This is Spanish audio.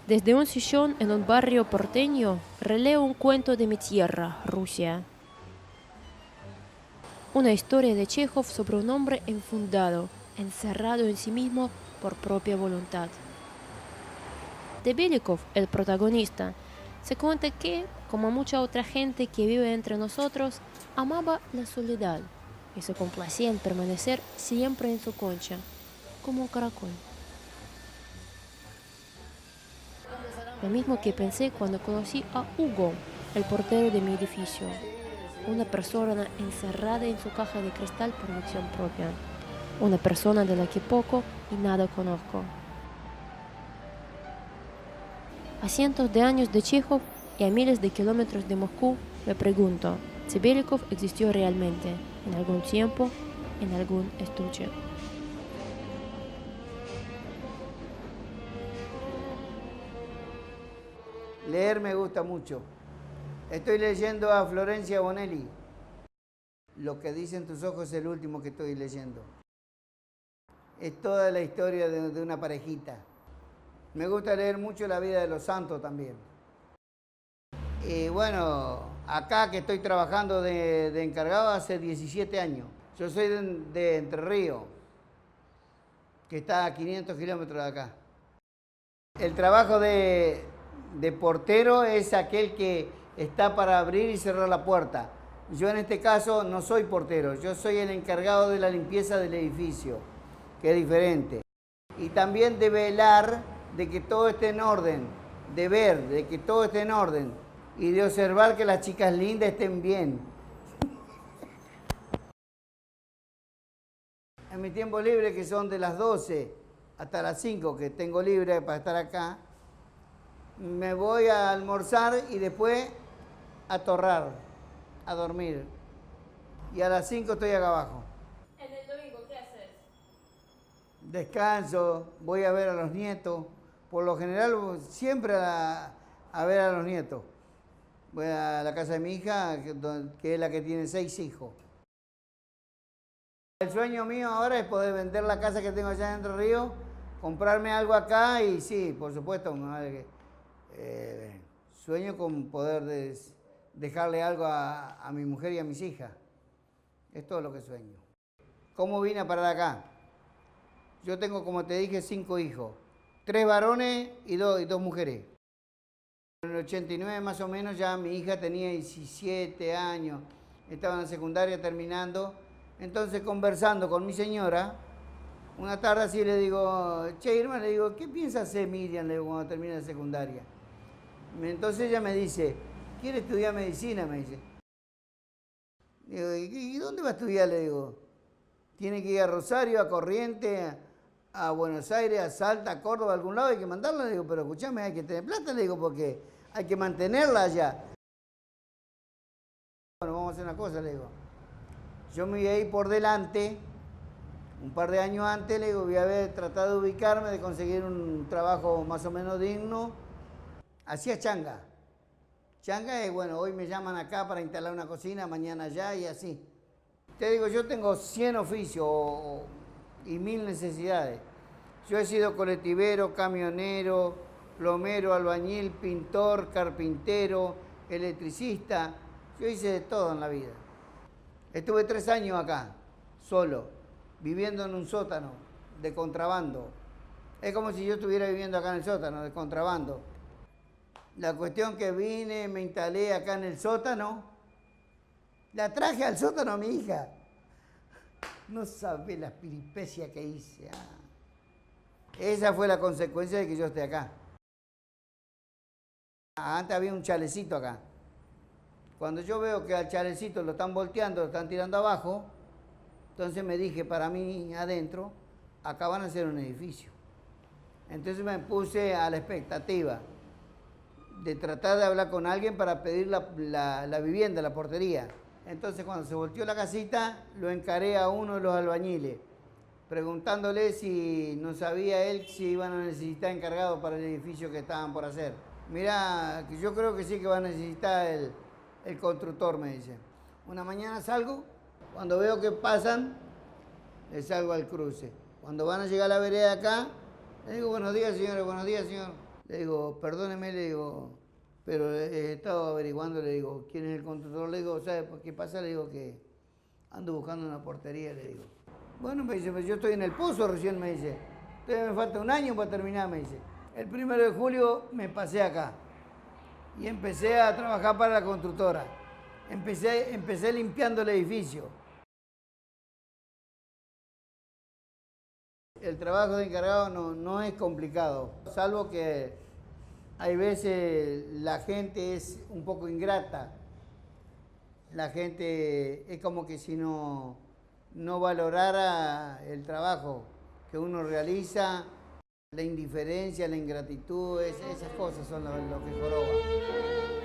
Desde un sillón en un barrio porteño, releo un cuento de mi tierra, Rusia. Una historia de Chejov sobre un hombre enfundado, encerrado en sí mismo por propia voluntad. De Belikov, el protagonista, se cuenta que, como mucha otra gente que vive entre nosotros, amaba la soledad y se complacía en permanecer siempre en su concha, como un caracol. Lo mismo que pensé cuando conocí a Hugo, el portero de mi edificio, una persona encerrada en su caja de cristal por elección propia, una persona de la que poco y nada conozco. A cientos de años de Chejov y a miles de kilómetros de Moscú, me pregunto si Belikov existió realmente, en algún tiempo, en algún estuche. Leer me gusta mucho. Estoy leyendo a Florencia Bonelli. Lo que dicen tus ojos es el último que estoy leyendo. Es toda la historia de una parejita. Me gusta leer mucho la vida de los santos también. Y bueno, acá que estoy trabajando de encargado hace 17 años. Yo soy de Entre Ríos, que está a 500 kilómetros de acá. El trabajo de portero es aquel que está para abrir y cerrar la puerta. Yo en este caso no soy portero, yo soy el encargado de la limpieza del edificio, que es diferente. Y también de velar de que todo esté en orden, de ver de que todo esté en orden y de observar que las chicas lindas estén bien. En mi tiempo libre, que son de las 12 hasta las 5 que tengo libre para estar acá, me voy a almorzar y después a torrar, a dormir. Y a las 5 estoy acá abajo. ¿En el domingo qué haces? Descanso, voy a ver a los nietos. Por lo general, siempre a ver a los nietos. Voy a la casa de mi hija, que es la que tiene 6 hijos. El sueño mío ahora es poder vender la casa que tengo allá en Entre Ríos, comprarme algo acá y sí, por supuesto, sueño con poder dejarle algo a mi mujer y a mis hijas. Es todo lo que sueño. ¿Cómo vine a parar acá? Yo tengo, como te dije, 5 hijos. 3 varones y dos mujeres. En el 89 más o menos ya mi hija tenía 17 años. Estaba en la secundaria terminando. Entonces conversando con mi señora, una tarde así le digo, che, Irma, le digo, ¿qué piensa hacer Miriam, le digo, cuando termine la secundaria? Entonces ella me dice, quiere estudiar medicina, me dice. Digo, ¿y dónde va a estudiar? Le digo, tiene que ir a Rosario, a Corrientes, a Buenos Aires, a Salta, a Córdoba, a algún lado, hay que mandarla. Le digo, pero escúchame, hay que tener plata, le digo, porque hay que mantenerla allá. Bueno, vamos a hacer una cosa, le digo. Yo me voy a ir por delante, un par de años antes, le digo, voy a haber tratado de ubicarme, de conseguir un trabajo más o menos digno. Hacía changa. Changa es, bueno, hoy me llaman acá para instalar una cocina, mañana allá y así. Te digo, yo tengo 100 oficios y 1000 necesidades. Yo he sido colectivero, camionero, plomero, albañil, pintor, carpintero, electricista. Yo hice de todo en la vida. Estuve 3 años acá, solo, viviendo en un sótano de contrabando. Es como si yo estuviera viviendo acá en el sótano de contrabando. La cuestión que vine, me instalé acá en el sótano, la traje al sótano a mi hija. No sabe las peripecias que hice. Esa fue la consecuencia de que yo esté acá. Antes había un chalecito acá. Cuando yo veo que al chalecito lo están volteando, lo están tirando abajo, entonces me dije para mí adentro, acá van a hacer un edificio. Entonces me puse a la expectativa de tratar de hablar con alguien para pedir la vivienda, la portería. Entonces cuando se volteó la casita, lo encaré a uno de los albañiles, preguntándole si no sabía él si iban a necesitar encargado para el edificio que estaban por hacer. Mirá, que yo creo que sí que va a necesitar el constructor, me dice. Una mañana salgo, cuando veo que pasan, le salgo al cruce. Cuando van a llegar a la vereda acá, le digo, buenos días, señores, buenos días, señor. Le digo, perdóneme, le digo, pero he estado averiguando, le digo, quién es el constructor. Le digo, ¿sabe por qué pasa? Le digo que ando buscando una portería, le digo. Bueno, me dice, pues yo estoy en el pozo recién, me dice. Entonces me falta un año para terminar, me dice. El 1 de julio me pasé acá y empecé a trabajar para la constructora. Empecé limpiando el edificio. El trabajo de encargado no es complicado, salvo que hay veces la gente es un poco ingrata. La gente es como que si no valorara el trabajo que uno realiza, la indiferencia, la ingratitud, esas cosas son lo que joroba.